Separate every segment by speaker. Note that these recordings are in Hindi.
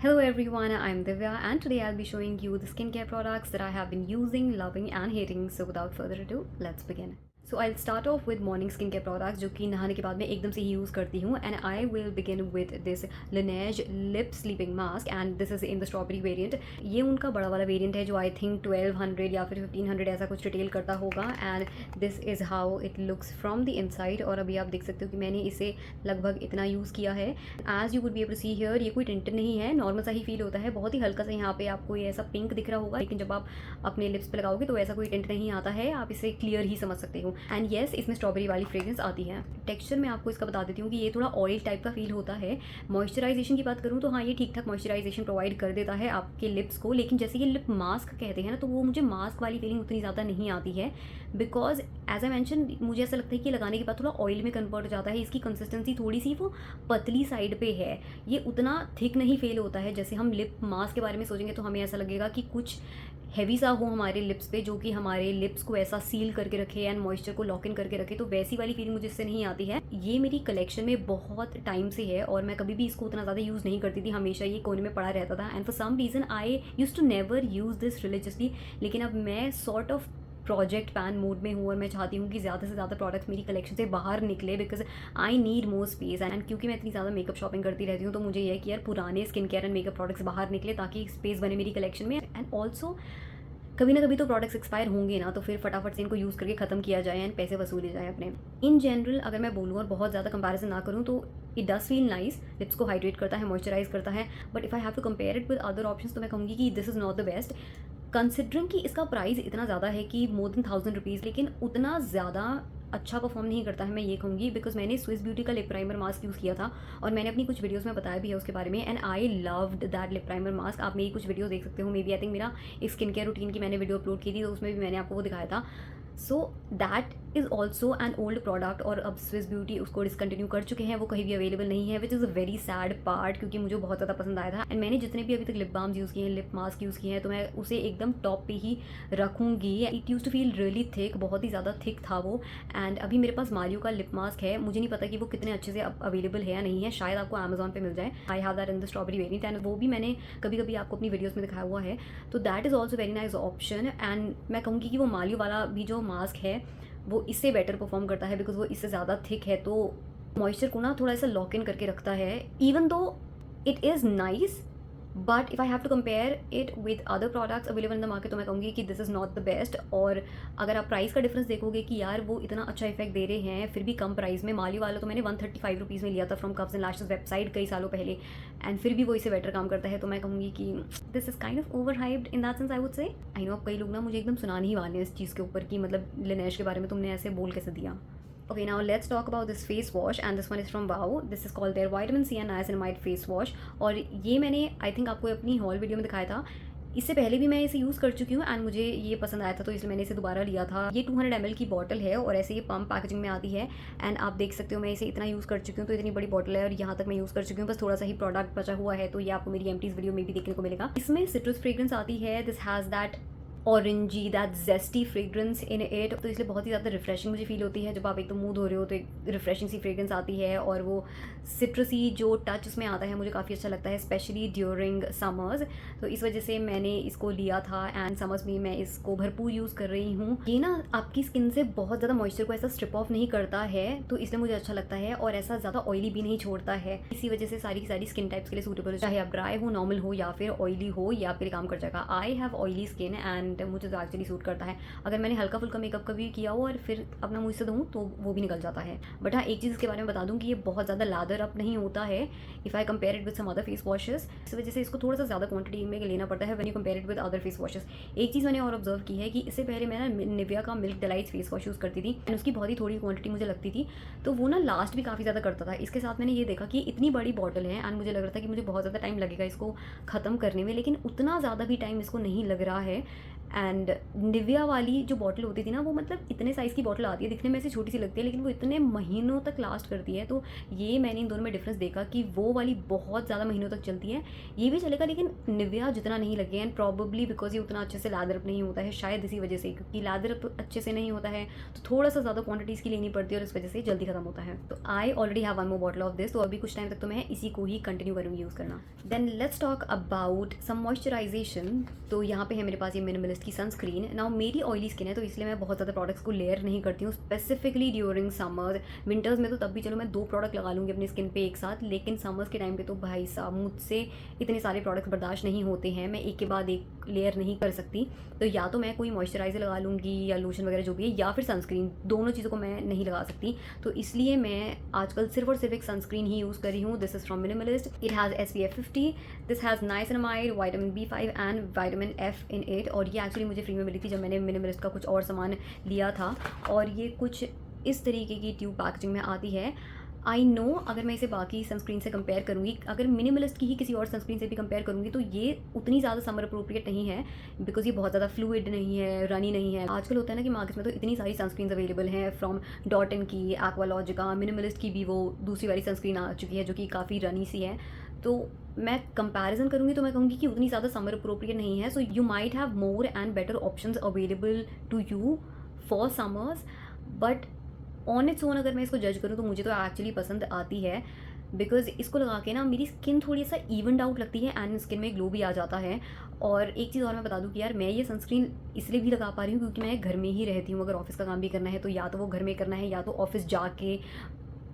Speaker 1: Hello everyone, I'm Divya and today I'll be showing you the skincare products that I have been using, loving and hating. So without further ado, let's begin. So I'll start off with morning skincare products जो कि नहाने के बाद मैं एकदम से ही यूज़ करती हूँ and I will begin with this Laneige lip sleeping mask and this is in the strawberry variant. ये उनका बड़ा वाला वेरिएंट है जो I think 1200 या फिर 1500 ऐसा कुछ रिटेल करता होगा and this is how it looks from the inside. और अभी आप देख सकते हो कि मैंने इसे लगभग इतना यूज़ किया है. As you would be able to see here, ये कोई टिंटेड नहीं है, नॉर्मल सा ही फील होता है, बहुत ही हल्का सा यहाँ पे आपको ये ऐसा पिंक दिख रहा होगा, लेकिन जब आप अपने लिप्स पे लगाओगे तो ऐसा कोई टिंट नहीं आता है, आप इसे क्लियर ही समझ सकते हो. एंड येस, इसमें स्ट्रॉबेरी वाली फ्रेग्रेंस आती है. टेक्सचर में आपको इसका बता देती हूँ कि ये थोड़ा ऑयल टाइप का फील होता है. मॉइस्चराइजेशन की बात करूँ तो हाँ, ये ठीक ठाक मॉइस्चराइजेशन प्रोवाइड कर देता है आपके लिप्स को, लेकिन जैसे ये लिप मास्क कहते हैं ना, तो वो मुझे मास्क वाली फीलिंग उतनी ज़्यादा नहीं आती है. बिकॉज एज आई मैंशन, मुझे ऐसा लगता है कि लगाने के बाद थोड़ा ऑयल में कन्वर्ट हो जाता है. इसकी कंसिस्टेंसी थोड़ी सी वो पतली साइड पे है, ये उतना थिक नहीं फील होता है. जैसे हम लिप मास्क के बारे में सोचेंगे तो हमें ऐसा लगेगा कि कुछ हैवी सा हो हमारे लिप्स पे, जो कि हमारे लिप्स को ऐसा सील करके रखे एंड मॉइस्चर को लॉक इन करके रखे, तो वैसी वाली फीलिंग मुझे इससे नहीं आती है. ये मेरी कलेक्शन में बहुत टाइम से है और मैं कभी भी इसको उतना ज़्यादा यूज़ नहीं करती थी, हमेशा ये कोने में पड़ा रहता था. And for some reason I use to never use this religiously, लेकिन अब मैं sort of project pan mode में हूँ और मैं चाहती हूँ कि ज़्यादा से ज़्यादा प्रोडक्ट्स मेरी कलेक्शन से बाहर निकले, because I need more space. And क्योंकि मैं इतनी ज़्यादा मेकअप शॉपिंग करती रहती हूँ, तो मुझे यह कि यार पुराने skin care and makeup products बाहर निकले ताकि स्पेस बने मेरी कलेक्शन में. एंड ऑल्सो कभी ना कभी तो प्रोडक्ट्स एक्सपायर होंगे ना, तो फिर फटाफट से इनको यूज़ करके ख़त्म किया जाए एंड पैसे वसूले जाए अपने. इन जनरल अगर मैं बोलूँ और बहुत ज़्यादा कंपैरिजन ना करूँ तो it does feel nice, lips को हाइड्रेट करता है, मॉइस्चराइज करता है. But if I have to compare it with other options तो मैं कहूँगी कि this is not the best, considering कि इसका प्राइस इतना ज़्यादा है कि मोर देन 1000 रुपीज़, लेकिन उतना ज़्यादा अच्छा परफॉर्म नहीं करता है, मैं ये कहूँगी. बिकॉज मैंने स्विस ब्यूटी का लिप प्राइमर मास्क यूज़ किया था और मैंने अपनी कुछ वीडियोस में बताया भी है उसके बारे में, and I loved that lip primer mask. आप मेरी कुछ वीडियो देख सकते हो, मे बी आई थिंक मेरा एक स्किन केयर रूटीन की मैंने वीडियो अपलोड की थी, तो उसमें भी मैंने आपको वो दिखाया था. So that is also an old product और अब स्विस ब्यूटी उसको डिसकंटिन्यू कर चुके हैं, वो कहीं भी अवेलेबल नहीं है, which is a very sad part, क्योंकि मुझे बहुत ज़्यादा पसंद आया था. एंड मैंने जितने भी अभी तक लिप बाम्स यूज़ किए हैं, लिप मास्क यूज़ किए हैं, तो मैं उसे एकदम टॉप पे ही रखूँगी. It use to feel really thick, बहुत ही ज़्यादा थिक था वो. एंड अभी मेरे पास मारियो का लिप मास्क है, मुझे नहीं पता कि वो कितने अच्छे से अवेलेबल है या नहीं है, शायद आपको अमेजोन पे मिल जाए. I have that in the strawberry variant and वो भी मैंने कभी कभी आपको अपनी वीडियोज़ में दिखाया हुआ है, तो that is also very nice option. And मैं कहूँगी कि वो मारियो वाला भी जो मास्क है वो इससे बेटर परफॉर्म करता है, बिकॉज वो इससे ज़्यादा थिक है, तो मॉइस्चर को ना थोड़ा सा लॉक इन करके रखता है. Even though it is nice, but if I have to compare it with other products available in the market तो मैं कहूँगी कि this is not the best. और अगर आप प्राइस का डिफरेंस देखोगे कि यार वो इतना अच्छा इफेक्ट दे रहे हैं फिर भी कम प्राइस में, माली वाला तो मैंने 135 रुपीज़ में लिया था फ्रॉम कव्स एंड लैशेस वेबसाइट कई सालों पहले, एंड फिर भी वो इससे बेटर काम करता है, तो मैं कहूँगी कि this is kind of over hyped in that sense, I would से. आई नो अब कई लोग ना मुझे एकदम सुनाने ही वाले हैं इस चीज़ के ऊपर कि मतलब Laneige के बारे में तुमने ऐसे बोल कैसे दिया. Okay, now let's talk about this face wash and this one is from Wow. This is called their Vitamin C and Niacinamide face wash. और ये मैंने आई थिंक आपको अपनी हॉल वीडियो में दिखाया था. इससे पहले भी मैं इसे यूज़ कर चुकी हूँ एंड मुझे ये पसंद आया था, तो इसलिए मैंने इसे दोबारा लिया था. ये 200 ml की बॉटल है और ऐसे ये पम्प पैकेजिंग में आती है. एंड आप देख सकते हो मैं इसे इतना यूज़ कर चुकी हूँ, तो इतनी बड़ी बॉटल है और यहाँ तक मैं यूज़ कर चुकी हूँ, बस थोड़ा सा ही प्रोडक्ट बचा हुआ है, तो ये आपको मेरी एम्प्टीज वीडियो में भी देखने को मिलेगा. इसमें सिट्रस फ्रेग्रेंस आती है, this has that orangey that zesty fragrance in it, तो इसलिए बहुत ही ज़्यादा रिफ्रेशिंग मुझे फील होती है. जब आप एकदम मुँह धो रहे हो तो एक रिफ्रेशिंग सी फ्रेग्रेंस आती है और वो सिट्रसी जो टच उसमें आता है मुझे काफ़ी अच्छा लगता है, स्पेशली ड्यूरिंग समर्स. तो इस वजह से मैंने इसको लिया था एंड समर्स में मैं इसको भरपूर यूज़ कर रही हूँ. ये ना आपकी स्किन से बहुत ज़्यादा मॉइस्चर को ऐसा स्ट्रिप ऑफ नहीं करता है, तो इसलिए मुझे अच्छा लगता है, और ऐसा ज़्यादा ऑयली भी नहीं छोड़ता है. इसी वजह से सारी की सारी स्किन टाइप्स के लिए सूटेबल है, चाहे आप ड्राई हो, नॉर्मल हो या फिर ऑयली हो, या फिर काम कर जाएगा. I have oily skin and मुझे तो एक्चुअली सूट करता है. अगर मैंने हल्का फुल्का मेकअप कभी किया हो और फिर अपना मुँह से धोऊँ तो वो भी निकल जाता है. बट हाँ, एक चीज़ इसके बारे में बता दूँ कि ये बहुत ज़्यादा लादर अप नहीं होता है if I compare it with some other face washes. इस वजह से इसको थोड़ा सा ज़्यादा क्वांटिटी में लेना पड़ता है when you compare it with other face washes. एक चीज़ मैंने और ऑब्जर्व की है कि इससे पहले मैं ना निविया का milk delight face wash use करती थी एंड उसकी बहुत ही थोड़ी क्वांटिटी मुझे लगती थी, तो वो ना लास्ट भी काफ़ी ज़्यादा करता था. इसके साथ मैंने ये देखा कि इतनी बड़ी बॉटल है एंड मुझे लग रहा था कि मुझे बहुत ज़्यादा टाइम लगेगा इसको ख़त्म करने में, लेकिन उतना ज़्यादा भी टाइम इसको नहीं लग रहा है. एंड निविया वाली जो बॉटल होती थी ना, वो मतलब इतने साइज़ की बॉटल आती है, दिखने में ऐसी छोटी सी लगती है लेकिन वो इतने महीनों तक लास्ट करती है। तो ये मैंने इन दोनों में डिफरेंस देखा कि वो वाली बहुत ज़्यादा महीनों तक चलती है, ये भी चलेगा लेकिन निविया जितना नहीं लगे। एंड प्रॉबली बिकॉज ये उतना अच्छे से लैदर अप नहीं होता है, शायद इसी वजह से, क्योंकि लैदर अप अच्छे से नहीं होता है तो थोड़ा सा ज़्यादा क्वांटिटीज़ की लेनी पड़ती है और इस वजह से जल्दी खत्म होता है। तो I already have one more bottle of this, तो अभी कुछ टाइम तक तो मैं इसी को ही कंटिन्यू करूँगी यूज़ करना। Then let's talk about some moisturisation. तो यहाँ पे है मेरे पास ये मिनिमलिस्ट की सनस्क्रीन। नाउ मेरी ऑयली स्किन है तो इसलिए मैं बहुत ज़्यादा प्रोडक्ट्स को लेयर नहीं करती हूँ, स्पेसिफिकली ड्यूरिंग समर। विंटर्स में तो तब भी चलो मैं 2 प्रोडक्ट लगा लूँगी अपनी स्किन पे एक साथ, लेकिन समर्स के टाइम पे तो भाई साहब मुझसे इतने सारे प्रोडक्ट्स बर्दाश्त नहीं होते हैं, मैं एक के बाद एक लेयर नहीं कर सकती। तो या तो मैं कोई मॉइस्चराइज़र लगा लूँगी या लोशन वगैरह जो भी है, या फिर सनस्क्रीन, दोनों चीज़ों को मैं नहीं लगा सकती। तो इसलिए मैं आजकल सिर्फ और सिर्फ एक सनस्क्रीन ही यूज़ कर रही हूँ। This is from minimalist, it has SPF 50, this has niacinamide, vitamin B5 and vitamin F in it. और ये एक्चुअली मुझे फ्री में मिली थी जब मैंने मिनिमलिस्ट का कुछ और सामान लिया था, और ये कुछ इस तरीके की ट्यूब पैकेजिंग में आती है। आई नो अगर मैं इसे बाकी सनस्क्रीन से कंपेयर करूँगी, अगर मिनिमलिस्ट की ही किसी और सनस्क्रीन से भी कंपेयर करूँगी, तो ये उतनी ज़्यादा समर अप्रोप्रिएट नहीं है, बिकॉज ये बहुत ज़्यादा फ्लूइड नहीं है, रनी नहीं है। आजकल होता है ना कि मार्केट में तो इतनी सारी सनस्क्रीन अवेलेबल हैं, फ्रॉम डॉटन की, एक्वालॉजिका, मिनिमलिस्ट की भी वो दूसरी वाली सनस्क्रीन आ चुकी है जो कि काफ़ी रनी सी है। तो मैं कंपैरिजन करूँगी तो मैं कहूँगी कि उतनी ज़्यादा समर अप्रोप्रिएट नहीं है। So you might have more and better options available to you for summers, but on its own अगर मैं इसको जज करूँ तो मुझे तो एक्चुअली पसंद आती है, बिकॉज इसको लगा के ना मेरी स्किन थोड़ी सा इवनड आउट लगती है एंड स्किन में ग्लो भी आ जाता है। और एक चीज़ और मैं बता दूँ कि यार मैं ये सनस्क्रीन इसलिए भी लगा पा रही हूँ क्योंकि मैं घर में ही रहती हूँ। अगर ऑफिस का काम भी करना है तो या तो वो घर में करना है या तो ऑफिस जाके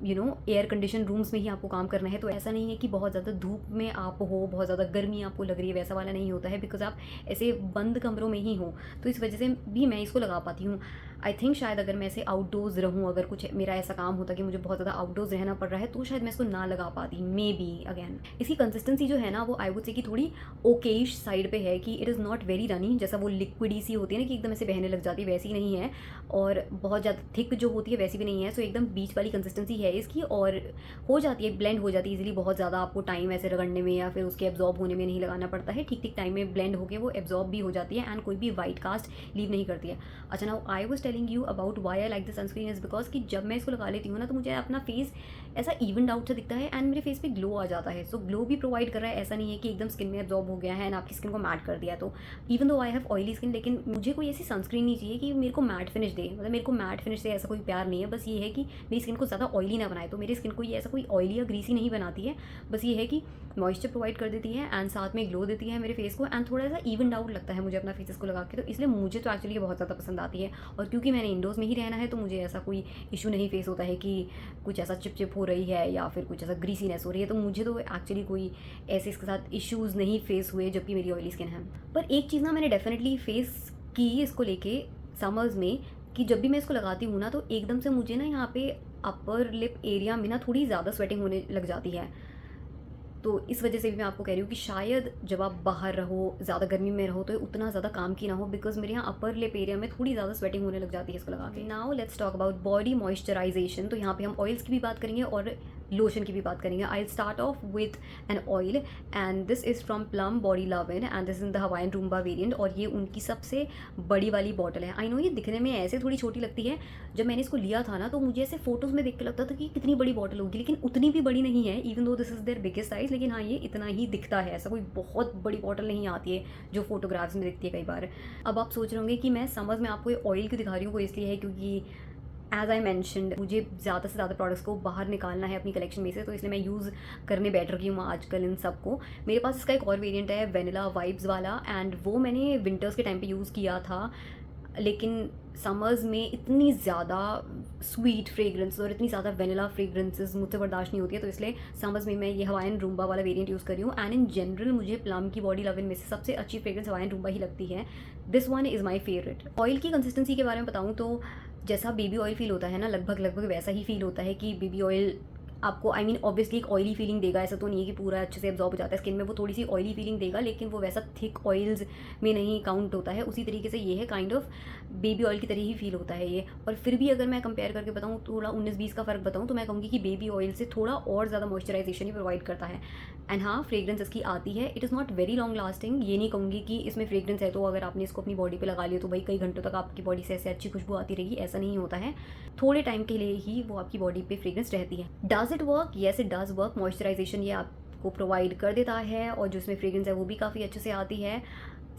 Speaker 1: एयर कंडीशन रूम्स में ही आपको काम करना है। तो ऐसा नहीं है कि बहुत ज़्यादा धूप में आप हो, बहुत ज़्यादा गर्मी आपको लग रही है, वैसा वाला नहीं होता है, बिकॉज आप ऐसे बंद कमरों में ही हो। तो इस वजह से भी मैं इसको लगा पाती हूँ। आई थिंक शायद अगर मैं ऐसे आउटडोर्स रहूँ, अगर कुछ मेरा ऐसा काम होता कि मुझे बहुत ज़्यादा आउटडोर्स रहना पड़ रहा है, तो शायद मैं इसको ना लगा पाती, मे बी। अगैन इसकी कंसिस्टेंसी जो है ना वो आई वुड से कि थोड़ी ओकेश साइड पे है, कि it is not very runny, जैसा वो लिक्विडी सी होती है ना कि एकदम ऐसे बहने लग जाती है, वैसी नहीं है, और बहुत ज़्यादा थिक जो होती है वैसी भी नहीं है। सो एकदम बीच वाली कंसिस्टेंसी है इसकी, और हो जाती है, ब्लेंड हो जाती है इजीली। बहुत ज़्यादा आपको टाइम ऐसे रगड़ने में या फिर उसके एब्जॉर्ब होने में नहीं लगाना पड़ता है, ठीक ठीक टाइम में ब्लेंड होकर वो एब्जॉर्ब भी हो जाती है एंड कोई भी वाइट कास्ट लीव नहीं करती है। अच्छा, now I was telling you about why I like the sunscreen is because कि जब मैं इसको लगा लेती हूँ ना तो मुझे अपना फेस ऐसा इवन आउट सा दिखता है एंड मेरे फेस पे ग्लो आ जाता है। सो ग्लो भी प्रोवाइड कर रहा है, ऐसा नहीं है कि एकदम स्किन में एब्जॉर्ब हो गया है एंड आपकी स्किन को मैट कर दिया। तो even though I have oily skin, लेकिन मुझे कोई ऐसी सनस्क्रीन नहीं चाहिए कि मेरे को मैट फिनिश दे। मतलब मेरे को मैट फिनिश से ऐसा कोई प्यार नहीं है, बस ये है कि मेरी स्किन को ज़्यादा ऑयली ना बनाए। तो मेरी स्किन को ये ऐसा कोई ऑयली या ग्रीसी नहीं बनाती है, बस ये है कि मॉइस्चर प्रोवाइड कर देती है एंड साथ में ग्लो देती है मेरे फेस को, एंड थोड़ा सा इवन आउट लगता है मुझे अपना फेस इसको लगा के। तो इसलिए मुझे तो एक्चुअली बहुत ज़्यादा पसंद आती है। और क्योंकि मैंने इंडोर्स में ही रहना है तो मुझे ऐसा कोई इशू नहीं फेस होता है कि कुछ ऐसा चिप हो रही है या फिर कुछ ऐसा ग्रीसीनेस हो रही है। तो मुझे तो एक्चुअली कोई ऐसे इसके साथ इश्यूज़ नहीं फेस हुए जबकि मेरी ऑयली स्किन है। पर एक चीज़ ना मैंने डेफिनेटली फेस की इसको लेके समर्स में, कि जब भी मैं इसको लगाती हूँ ना तो एकदम से मुझे ना यहाँ पे अपर लिप एरिया में ना थोड़ी ज़्यादा स्वेटिंग होने लग जाती है। तो इस वजह से भी मैं आपको कह रही हूँ कि शायद जब आप बाहर रहो, ज़्यादा गर्मी में रहो, तो उतना ज़्यादा काम की ना हो, बिकॉज मेरे यहाँ अपर लिप एरिया में थोड़ी ज़्यादा स्वेटिंग होने लग जाती है इसको लगा के। Now let's talk about body moisturisation. तो यहाँ पे हम ऑयल्स की भी बात करेंगे और लोशन की भी बात करेंगे। I start off with an oil and this is from Plum Body Lovin and this in the Hawaiian Rumba variant, और ये उनकी सबसे बड़ी वाली बॉटल है। आई नो ये दिखने में ऐसे थोड़ी छोटी लगती है, जब मैंने इसको लिया था ना तो मुझे ऐसे फोटोज़ में देख के लगता था कि कितनी बड़ी बॉटल होगी, लेकिन उतनी भी बड़ी नहीं है, इवन दो this is their biggest size. लेकिन हाँ, ये इतना ही दिखता है, ऐसा कोई बहुत बड़ी बॉटल नहीं आती है जो फोटोग्राफ्स में दिखती है कई बार। अब आप सोच रहे होंगे कि मैं समझ में आपको ये ऑयल क्यों दिखा रही हूँ, वो इसलिए है क्योंकि एज आई मैंशनड मुझे ज़्यादा से ज़्यादा प्रोडक्ट्स को बाहर निकालना है अपनी कलेक्शन में से, तो इसलिए मैं यूज़ करने बैठ रही हूँ आजकल इन सब को। मेरे पास इसका एक और वेरिएंट है वेनिला वाइब्स वाला, एंड वो मैंने विंटर्स के टाइम पे यूज़ किया था, लेकिन समर्स में इतनी ज़्यादा स्वीट फ्रेग्रेंस और इतनी ज़्यादा वेनिला फ्रेग्रेंसेस मुझसे बर्दाश्त नहीं होती है। तो इसलिए समर्स में मैं ये हवाईन रूम्बा वाला वेरिएंट यूज़ कर रही हूँ। एंड इन जनरल मुझे प्लम की बॉडी लविन में से सबसे अच्छी फ्रेग्रेंस हवाईन रूम्बा ही लगती है। This one is my favourite. Oil की कंसिस्टेंसी के बारे में बताऊँ तो जैसा बेबी ऑयल फील होता है ना, लगभग वैसा ही फील होता है कि बेबी ऑयल आपको ऑब्वियसली एक ऑयली फीलिंग देगा। ऐसा तो नहीं है कि पूरा अच्छे से एब्जॉर्ब हो जाता है स्किन में, वो थोड़ी सी ऑयली फीलिंग देगा, लेकिन वो वैसा थिक ऑयल्स में नहीं काउंट होता है। उसी तरीके से ये है, काइंड ऑफ बेबी ऑयल की तरह ही फील होता है ये। और फिर भी अगर मैं कंपेयर करके बताऊँ, थोड़ा 19-20 का फ़र्क बताऊँ, तो मैं कहूँगी कि बेबी ऑयल से थोड़ा और ज़्यादा मॉइस्चराइजेशन ही प्रोवाइड करता है। एंड हाँ, फ्रेग्रेंस इसकी आती है, it is not very long lasting. ये नहीं कहूँगी कि इसमें फ्रेग्रेंस है तो अगर आपने इसको अपनी बॉडी पे लगा लिया तो भाई कई घंटों तक आपकी बॉडी से ऐसे अच्छी खुशबू आती रहेगी, ऐसा नहीं होता है। थोड़े टाइम के लिए ही वो आपकी बॉडी पे फ्रेग्रेंस रहती है। Does it work? Yes it does work. Moisturisation ये आपको प्रोवाइड कर देता है और जो इसमें फ्रेग्रेंस है वो भी काफ़ी अच्छे से आती है।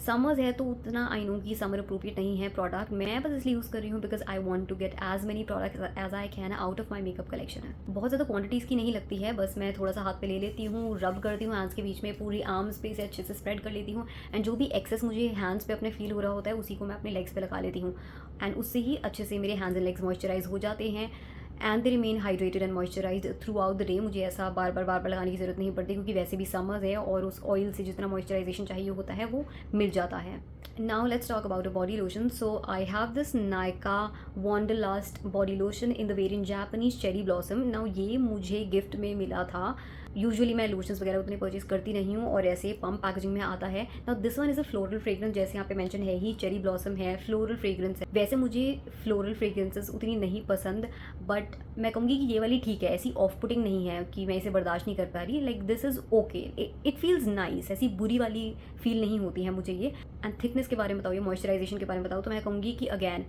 Speaker 1: समर्स है तो उतना आई नो कि समर अप्रोप्रिएट नहीं है प्रोडक्ट, मैं बस इसलिए यूज़ कर रही हूँ because I want to get as many products as I can out of my makeup collection है। बहुत ज़्यादा क्वांटिटीज़ की नहीं लगती है, बस मैं थोड़ा सा हाथ पे ले लेती हूँ, रब करती हूँ हैंड्स के बीच में, पूरी आर्म्स पे से अच्छे से स्प्रेड कर लेती हूँ एंड जो भी एक्सेस मुझे हैंड्स पे अपने फील हो रहा होता है उसी को मैं अपने लेग्स पे लगा लेती हूँ एंड उससे ही अच्छे से मेरे हैंड्स एंड लेग्स मॉइस्चराइज हो जाते हैं and they remain hydrated and moisturised through out the day. मुझे ऐसा बार बार लगाने की ज़रूरत नहीं पड़ती क्योंकि वैसे भी समर्स है और उस ऑयल से जितना मॉइस्चराइजेशन चाहिए होता है वो मिल जाता है। Now let's talk about a body lotion. So I have this Nykaa Wanderlust body lotion in the variant Japanese Cherry Blossom. Now ये मुझे गिफ्ट में मिला था। यूजुअली मैं लोशंस वगैरह उतने परचेज करती नहीं हूँ और ऐसे पम्प पैकेजिंग में आता है। Now this one is a floral fragrance, जैसे यहाँ पे मेंशन है ही, चेरी ब्लॉसम है, फ्लोरल फ्रेग्रेंस है। वैसे मुझे फ्लोरल फ्रेग्रेंसेस उतनी नहीं पसंद, बट मैं कहूँगी कि ये वाली ठीक है, ऐसी ऑफ पुटिंग नहीं है कि मैं इसे बर्दाश्त नहीं कर पा रही। Like this is okay, it feels nice, ऐसी बुरी वाली फील नहीं होती है मुझे ये। एंड थिकनेस के बारे में बताओ, ये मॉइस्चराइजेशन के बारे में बताओ तो मैं कहूँगी कि again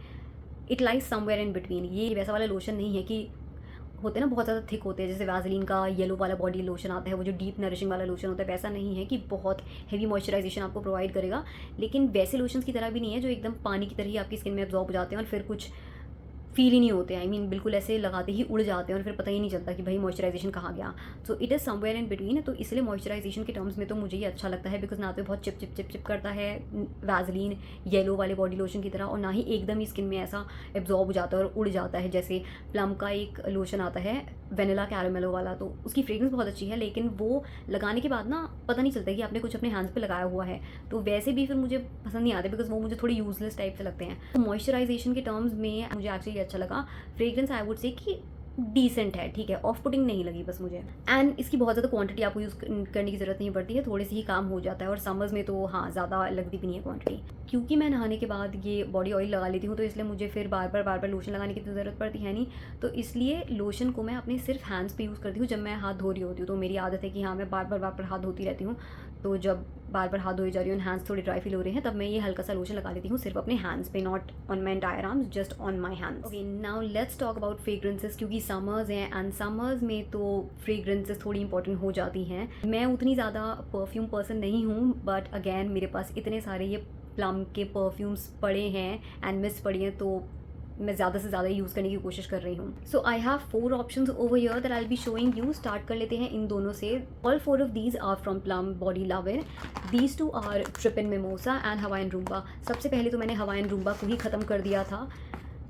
Speaker 1: it lies somewhere in between. ये वैसा वाला लोशन नहीं है कि होते हैं ना बहुत ज़्यादा थिक होते हैं, जैसे वैसलीन का येलो वाला बॉडी लोशन आता है, वो जो डीप नरिशिंग वाला लोशन होता है, वैसा नहीं है कि बहुत हेवी मॉइस्चराइजेशन आपको प्रोवाइड करेगा, लेकिन वैसे लोशंस की तरह भी नहीं है जो एकदम पानी की तरह ही आपकी स्किन में एब्जॉर्ब हो जाते हैं और फिर कुछ फील ही नहीं होते हैं। आई मीन बिल्कुल ऐसे लगाते ही उड़ जाते हैं और फिर पता ही नहीं चलता कि भाई मॉइस्चराइजेशन कहाँ गया। So it is somewhere in between. तो इसलिए मॉइस्चराइजेशन के टर्म्स में तो मुझे ये अच्छा लगता है बिकॉज ना तो बहुत चिप चिप चिप चिप करता है वैसलीन येलो वाले बॉडी लोशन की तरह, और ना ही एकदम ही स्किन में ऐसा एब्जॉर्ब हो जाता है और उड़ जाता है। जैसे प्लम का एक लोशन आता है वेनिला कैरामेलो वाला, तो उसकी फ्रेग्रेंस बहुत अच्छी है लेकिन वो लगाने के बाद ना पता नहीं चलता कि आपने कुछ अपने हैंड्स पे लगाया हुआ है, तो वैसे भी फिर मुझे पसंद नहीं आते बिकॉज वो मुझे थोड़ी यूजलेस टाइप से लगते हैं। तो मॉइस्चराइजेशन के टर्म्स में मुझे एक्चुअली अच्छा लगा। फ्रेग्रेंस आई वुड से कि डिसेंट है, ठीक है, ऑफ पुटिंग नहीं लगी बस मुझे। एंड इसकी बहुत ज़्यादा क्वांटिटी आपको यूज़ करने की ज़रूरत नहीं पड़ती है, थोड़े से ही काम हो जाता है और समर्स में तो हाँ ज़्यादा लगती भी नहीं है क्वांटिटी। क्योंकि मैं नहाने के बाद ये बॉडी ऑयल लगा लेती हूँ तो इसलिए मुझे फिर बार बार लोशन लगाने की तो ज़रूरत पड़ती है नहीं, तो इसलिए लोशन को मैं अपने सिर्फ हैंड्स पे यूज़ करती हूँ जब मैं हाथ धो रही होती हूँ। तो मेरी आदत है कि हाँ मैं बार बार हाथ धोती रहती हूँ, तो जब बार हाथ धोई जा रही हूँ, हैंड्स थोड़े ड्राई फील हो रहे हैं, तब मैं ये हल्का सा लोशन लगा लेती हूँ सिर्फ अपने हैंड्स पे, not on my entire arms, just on my hands. Okay, now let's talk about fragrances, क्योंकि समर्स हैं एंड समर्स में तो फ्रेग्रेंसेस थोड़ी इंपॉर्टेंट हो जाती हैं। मैं उतनी ज़्यादा परफ्यूम पर्सन नहीं हूँ, बट अगैन मेरे पास इतने सारे ये प्लम के परफ्यूम्स पड़े हैं एंड मिस्ट पड़ी हैं, तो मैं ज़्यादा से ज़्यादा यूज़ करने की कोशिश कर रही हूँ। So I have 4 options over here that I will be showing you. Start कर लेते हैं इन दोनों से। All 4 of these are from Plum Body Lover. These 2 are Trippin Mimosa and Hawaiian Rumba. सबसे पहले तो मैंने हवाइन रूम्बा को ही ख़त्म कर दिया था,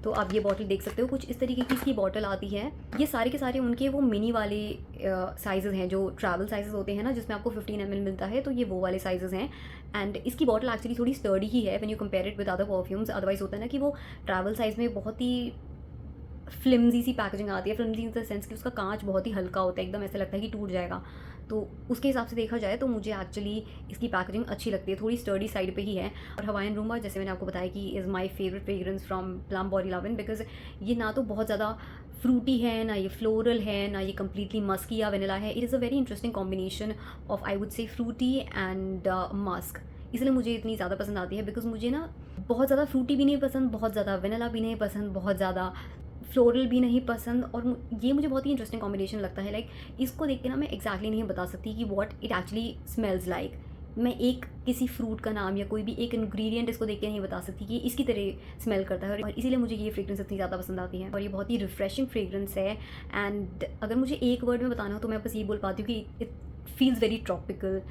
Speaker 1: तो आप ये बॉटल देख सकते हो, कुछ इस तरीके की इसकी बॉटल आती है। ये सारे के सारे उनके वो मिनी वाले साइज़ हैं जो ट्रैवल साइज़ होते हैं ना, जिसमें आपको 15 ml मिलता है, तो ये वो वाले साइज़ हैं। एंड इसकी बॉटल एक्चुअली थोड़ी स्टर्डी ही है when you compare it with other perfumes. Otherwise होता है ना कि वो ट्रैवल साइज़ में बहुत ही फ्लिम्जी सी पैकेजिंग आती है, फ्लिम्जी इन द सेंस कि उसका कांच बहुत ही हल्का होता है, एकदम ऐसा लगता है कि टूट जाएगा। तो उसके हिसाब से देखा जाए तो मुझे एक्चुअली इसकी पैकेजिंग अच्छी लगती है, थोड़ी स्टर्डी साइड पे ही है। और हवाइन रूम्बा जैसे मैंने आपको बताया कि is my favourite fragrance from Plum Body Lovin, because ये ना तो बहुत ज़्यादा फ्रूटी है, ना ये फ्लोरल है, ना ये कम्प्लीटली मस्की या वेनिला है। It is a very interesting combination of I would say fruity and musk, इसलिए मुझे इतनी ज़्यादा पसंद आती है। बिकॉज मुझे ना बहुत ज़्यादा फ्रूटी भी नहीं पसंद, बहुत ज़्यादा वेनिला भी नहीं पसंद, बहुत ज़्यादा फ्लोरल भी नहीं पसंद, और ये मुझे बहुत ही इंटरेस्टिंग कॉम्बिनेशन लगता है। लाइक इसको देख के ना मैं एक्जैक्टली नहीं बता सकती कि what it actually smells like. मैं एक किसी फ्रूट का नाम या कोई भी एक इंग्रेडिएंट इसको देख के नहीं बता सकती कि इसकी तरह स्मेल करता है, और इसीलिए मुझे ये फ्रेग्रेंस इतनी ज़्यादा पसंद आती है। और ये बहुत ही रिफ्रेशिंग फ्रेग्रेंस है। एंड अगर मुझे एक वर्ड में बताना हो तो मैं बस ये बोल पाती हूँ कि it feels very tropical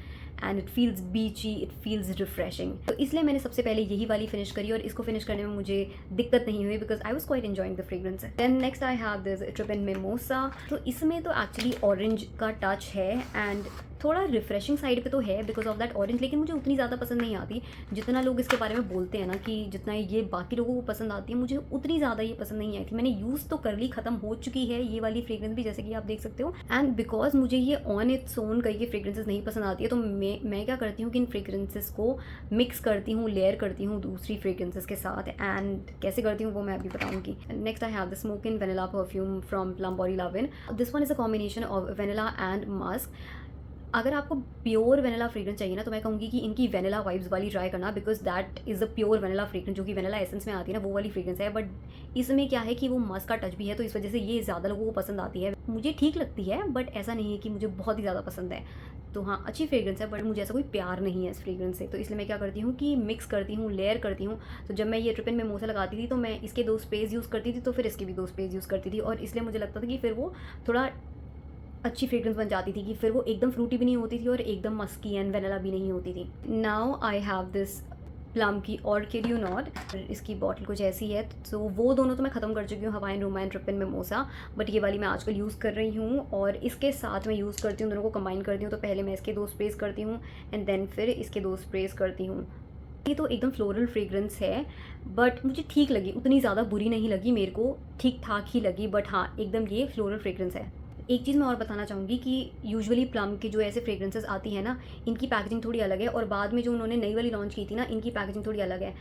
Speaker 1: and it feels बीची, इट फील्स रिफ्रेशिंग। तो इसलिए मैंने सबसे पहले यही वाली फिनिश करी और इसको फिनिश करने में मुझे दिक्कत नहीं हुई because I was quite enjoying the fragrance. Then next I have this Trippin Mimosa. तो इसमें तो एक्चुअली ऑरेंज का टच है एंड थोड़ा रिफ्रेशिंग साइड पे तो है बिकॉज ऑफ दैट ऑरेंज, लेकिन मुझे उतनी ज़्यादा पसंद नहीं आती जितना लोग इसके बारे में बोलते हैं ना, कि जितना ये बाकी लोगों को पसंद आती है, मुझे उतनी ज़्यादा ये पसंद नहीं आई थी। मैंने यूज़ तो कर ली, ख़त्म हो चुकी है ये वाली फ्रेग्रेंस भी, जैसे कि आप देख सकते हो। एंड बिकॉज मुझे ये ऑन इट्स ओन कई फ्रेग्रेंसेस नहीं पसंद आती है, तो मैं क्या करती हूँ कि इन फ्रेग्रेंसेस को मिक्स करती हूँ, लेयर करती हूँ दूसरी फ्रेग्रेंसेस के साथ। एंड कैसे करती हूँ वो मैं अभी बताऊँगी। Next I have the Smoke in Vanilla perfume from Plum Body Lovin. This one is a combination of vanilla and musk. अगर आपको प्योर वेनिला फ्रेग्रेंस चाहिए ना, तो मैं कहूँगी कि इनकी वेनिला वाइब्स वाली ट्राई करना, because that is a pure vanilla fragrance, जो कि वेनिला एसेंस में आती है ना, वो वाली फ्रेग्रेंस है। बट इसमें क्या है कि वो मस्क का टच भी है, तो इस वजह से ये ज़्यादा लोगों को पसंद आती है। मुझे ठीक लगती है, बट ऐसा नहीं है कि मुझे बहुत ही ज़्यादा पसंद है। तो हाँ, अच्छी फ्रेग्रेंस है, बट मुझे ऐसा कोई प्यार नहीं है इस फ्रेग्रेंस से। तो इसलिए मैं क्या करती हूँ कि मिक्स करती हूँ, लेयर करती हूँ। तो जब मैं ये ट्रिपन मिमोसा लगाती थी, तो मैं इसके 2 स्प्रेज यूज़ करती थी, तो फिर इसके भी 2 स्प्रेज यूज़ करती थी, और इसलिए मुझे लगता था कि फिर वो थोड़ा अच्छी फ्रेग्रेंस बन जाती थी, कि फिर वो एकदम फ्रूटी भी नहीं होती थी और एकदम मस्की एंड वेनिला भी नहीं होती थी। Now I have this plum की ऑर्किड यू नॉट, इसकी बॉटल कुछ ऐसी है। तो वो दोनों तो मैं ख़त्म कर चुकी हूँ, Hawaiian romaine trippin' mimosa, but ये वाली मैं आजकल यूज़ कर रही हूँ, और इसके साथ मैं यूज़ करती हूँ, दोनों को कंबाइन करती हूँ। तो पहले मैं इसके 2 स्प्रेज करती हूँ एंड देन फिर इसके 2 स्प्रेज करती हूँ। ये तो एकदम फ्लोरल फ्रेग्रेंस है, बट मुझे ठीक लगी, उतनी ज़्यादा बुरी नहीं लगी मेरे को, ठीक ठाक ही लगी, बट हाँ, एकदम ये फ्लोरल फ्रेग्रेंस है। एक चीज़ मैं और बताना चाहूँगी कि यूजुअली प्लम की जो ऐसे फ्रेग्रेंसेस आती है ना, इनकी पैकेजिंग थोड़ी अलग है, और बाद में जो उन्होंने नई वाली लॉन्च की थी ना, इनकी पैकेजिंग थोड़ी अलग है।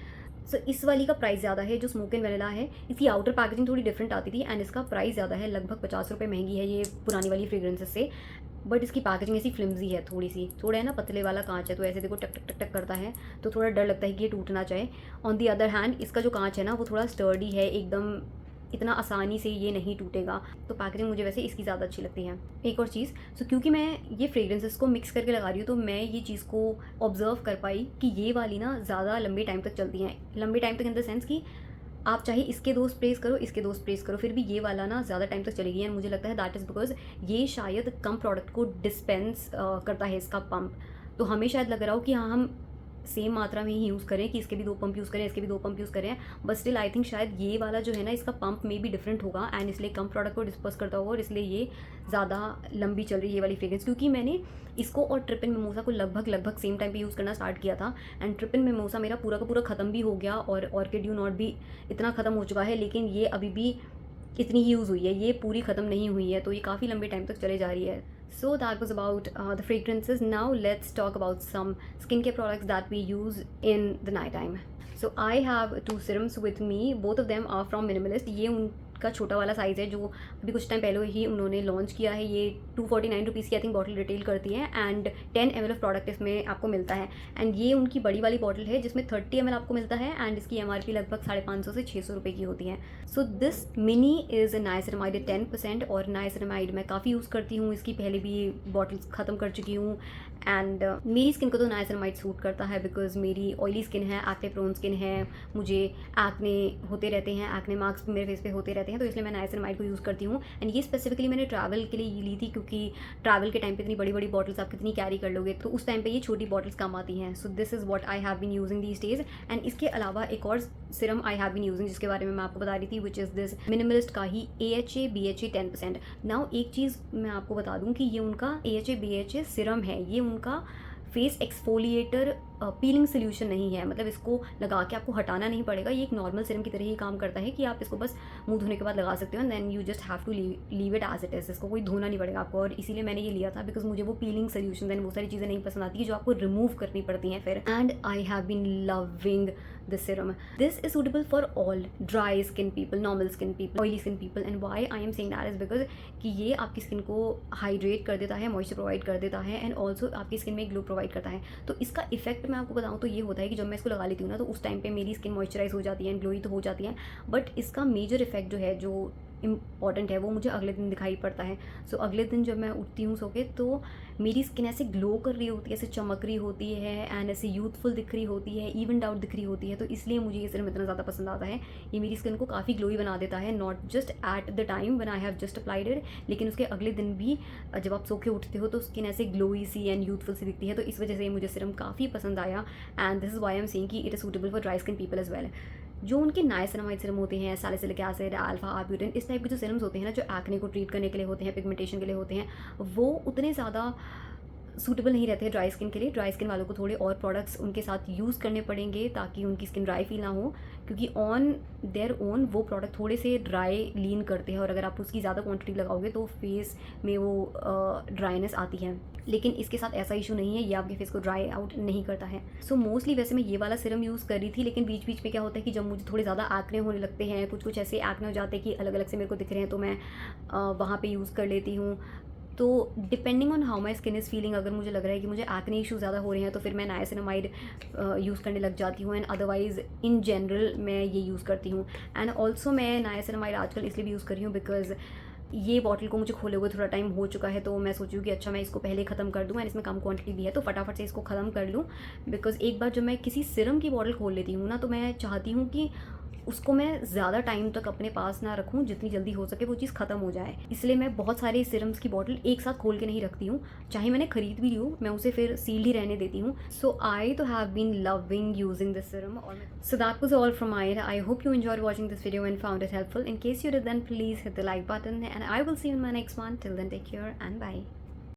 Speaker 1: सो इस वाली का प्राइस ज़्यादा है, जो स्मोक एंड वेनिला है, इसकी आउटर पैकेजिंग थोड़ी डिफरेंट आती थी, एंड इसका प्राइस ज़्यादा है, लगभग 50 रुपये महंगी है ये पुरानी वाली फ्रेग्रेंसेस से। बट इसकी पैकेजिंग ऐसी फ्लिम्जी है, थोड़ी सी, थोड़ा है ना, पतले वाला कांच है, तो ऐसे देखो टक टक टक टक करता है, तो थोड़ा डर लगता है कि ये टूट ना जाए। ऑन दी अदर हैंड इसका जो कांच है ना, वो थोड़ा स्टर्डी है एकदम, इतना आसानी से ये नहीं टूटेगा। तो पैकेजिंग मुझे वैसे इसकी ज़्यादा अच्छी लगती है। एक और चीज़, सो क्योंकि मैं ये फ्रेग्रेंसेस को मिक्स करके लगा रही हूँ, तो मैं ये चीज़ को ऑब्जर्व कर पाई कि ये वाली ना ज़्यादा लंबे टाइम तक चलती हैं। लंबे टाइम तक इन द सेंस कि आप चाहे इसके 2 स्प्रेज करो, इसके 2 स्प्रेज करो, फिर भी ये वाला ना ज़्यादा टाइम तक चलेगी। एंड मुझे लगता है दैट इज़ बिकॉज ये शायद कम प्रोडक्ट को डिस्पेंस करता है इसका पंप। तो हमें शायद लग रहा हो कि हाँ, हम सेम मात्रा में ही यूज़ करें, कि इसके भी 2 पंप यूज़ करें, इसके भी 2 पंप यूज़ करें, बट स्टिल आई थिंक शायद ये वाला जो है ना, इसका पंप में भी डिफरेंट होगा, एंड इसलिए कम प्रोडक्ट को डिस्पर्स करता होगा, और इसलिए ये ज़्यादा लंबी चल रही है ये वाली फ्रेग्रेंस। क्योंकि मैंने इसको और ट्रिपन मिमोसा को लगभग सेम टाइम पे यूज़ करना स्टार्ट किया था, एंड ट्रिपन मिमोसा मेरा पूरा का पूरा ख़त्म भी हो गया, और ऑर्किड यू नॉट भी इतना ख़त्म हो चुका है, लेकिन ये अभी भी इतनी ही यूज़ हुई है, ये पूरी ख़त्म नहीं हुई है, तो ये काफ़ी लंबे टाइम तक चले जा रही है। So that was about the fragrances. Now let's talk about some skincare products that we use in the night time. So I have 2 serums with me. Both of them are from Minimalist. ये उनका छोटा वाला साइज़ है, जो अभी कुछ टाइम पहले ही उन्होंने लॉन्च किया है। ये 249 रुपीज़ की आई थिंक बॉटल रिटेल करती है, एंड 10 ml ऑफ प्रोडक्ट इसमें आपको मिलता है। एंड ये उनकी बड़ी वाली बॉटल है, जिसमें 30 ml आपको मिलता है, एंड इसकी MRP लगभग 550 से 600 रुपये की होती है। So this mini is niacinamide 10%, और नाइसिनामाइड मैं काफ़ी यूज़ करती हूँ, इसकी पहले भी बॉटल्स ख़त्म कर चुकी हूँ। एंड मेरी स्किन को तो नाइसिनामाइड सूट करता है, बिकॉज मेरी ऑयली स्किन है, एक्ने प्रोन स्किन है, मुझे एक्ने होते रहते हैं, एक्ने मार्क्स भी मेरे फेस पे होते रहते हैं, तो इसलिए मैं नाइसिनामाइड को यूज़ करती हूँ। एंड ये स्पेसिफिकली मैंने ट्रैवल के लिए ली थी, क्योंकि ट्रैवल के टाइम पे इतनी बड़ी बड़ी बॉटल्स आप कितनी कैरी कर लोगे, तो उस टाइम पे ये छोटी बॉटल्स काम आती हैं। So this is what I have been using these days. And इसके अलावा एक और serum I have been using, जिसके बारे में मैं आपको बता रही थी, विच इज़ दिस मिनिमलिस्ट का ही AHA BHA 10%। नाउ एक चीज़ मैं आपको बता दूँ कि ये उनका AHA BHA सिरम है, ये उनका फेस एक्सफोलिएटर पीलिंग सोल्यूशन नहीं है, मतलब इसको लगा के आपको हटाना नहीं पड़ेगा। ये एक नॉर्मल सीरम की तरह ही काम करता है, कि आप इसको बस मुंह धोने के बाद लगा सकते हो, and then you just have to leave it as it is. इसको कोई धोना नहीं पड़ेगा आपको, और इसीलिए मैंने ये लिया था, बिकॉज मुझे वो पीलिंग सोल्यूशन एंड वो सारी चीज़ें नहीं पसंद आती, जो आपको रिमूव करनी पड़ती हैं फिर। And I have been loving this serum. This is suitable for all dry skin people, normal skin people, oily skin people, and why I am saying that is because कि ये आपकी स्किन को हाइड्रेट कर देता है, मॉइस्चर प्रोवाइड कर देता है, एंड ऑल्सो आपकी स्किन में ग्लो प्रोवाइड करता है। तो इसका इफेक्ट मैं आपको बताऊँ तो ये होता है कि जब मैं इसको लगा लेती हूँ ना, तो उस टाइम पे मेरी स्किन मॉइस्चराइज हो जाती है एंड ग्लोई तो हो जाती है, बट इसका मेजर इफेक्ट जो है, जो इम्पॉर्टेंट है, वो मुझे अगले दिन दिखाई पड़ता है। सो अगले दिन जब मैं उठती हूँ सो के, तो मेरी स्किन ऐसे ग्लो कर रही होती है, ऐसे चमक रही होती है, एंड ऐसे यूथफुल दिख रही होती है, इवनड आउट दिख रही होती है। तो इसलिए मुझे ये सिरम इतना ज़्यादा पसंद आता है। ये मेरी स्किन को काफ़ी ग्लोई बना देता है, not just at the time when I have just applied it, लेकिन उसके अगले दिन भी जब आप सो के उठते हो तो स्किन ऐसे ग्लोई सी एंड यूथफुल सी दिखती है। तो इस वजह से मुझे सिरम काफ़ी पसंद आया, and this is why I am saying कि it is suitable for dry skin people as well. जो उनके नाइसिनामाइड सिरम होते हैं, सैलिसिलिक एसिड, अल्फा आर्ब्यूटिन, इस टाइप के जो सिरम्स होते हैं ना, जो एक्ने को ट्रीट करने के लिए होते हैं, पिगमेंटेशन के लिए होते हैं, वो उतने ज़्यादा सूटेबल नहीं रहते हैं ड्राई स्किन के लिए। ड्राई स्किन वालों को थोड़े और प्रोडक्ट्स उनके साथ यूज़ करने पड़ेंगे, ताकि उनकी स्किन ड्राई फील ना हो, क्योंकि ऑन देयर ओन वो प्रोडक्ट थोड़े से ड्राई लीन करते हैं, और अगर आप उसकी ज़्यादा क्वांटिटी लगाओगे तो फेस में वो ड्राइनेस आती है। लेकिन इसके साथ ऐसा इशू नहीं है, ये आपके फेस को ड्राई आउट नहीं करता है। सो मोस्टली वैसे मैं ये वाला सिरम यूज़ कर रही थी, लेकिन बीच बीच में क्या होता है कि जब मुझे थोड़े ज़्यादा एक्ने होने लगते हैं, कुछ कुछ ऐसे एक्ने हो जाते हैं कि अलग अलग से मेरे को दिख रहे हैं, तो मैं वहाँ पे यूज़ कर लेती हूँ तो depending on how my skin is feeling, अगर मुझे लग रहा है कि मुझे एक्ने इशू ज़्यादा हो रहे हैं तो फिर मैं नायासिनामाइड यूज़ करने लग जाती हूँ, एंड अदरवाइज़ इन जनरल मैं ये यूज़ करती हूँ। एंड ऑल्सो मैं नायासिनामाइड आजकल इसलिए भी यूज़ कर रही हूँ बिकॉज ये बॉटल को मुझे खोले हुए थोड़ा टाइम हो चुका है, तो मैं सोची हूँ कि अच्छा मैं इसको पहले ख़त्म कर दूँ, एंड इसमें कम क्वांटिटी भी है तो फटाफट से इसको ख़त्म कर लूँ। बिकॉज़ एक बार जब मैं किसी सिरम की बॉटल खोल लेती हूँ ना, तो मैं चाहती हूँ कि उसको मैं ज़्यादा टाइम तक अपने पास ना रखूँ, जितनी जल्दी हो सके वो चीज़ ख़त्म हो जाए। इसलिए मैं बहुत सारे सिरम्स की बॉटल एक साथ खोल के नहीं रखती हूँ, चाहे मैंने खरीद भी ली हो मैं उसे फिर सील्ड ही रहने देती हूँ। सो आई तो have been loving using this serum, और so that was all from my end. I hope you enjoyed watching this video and found it helpful. In case you did then please hit the like button, and I will see you in my next one. Till then take care and bye.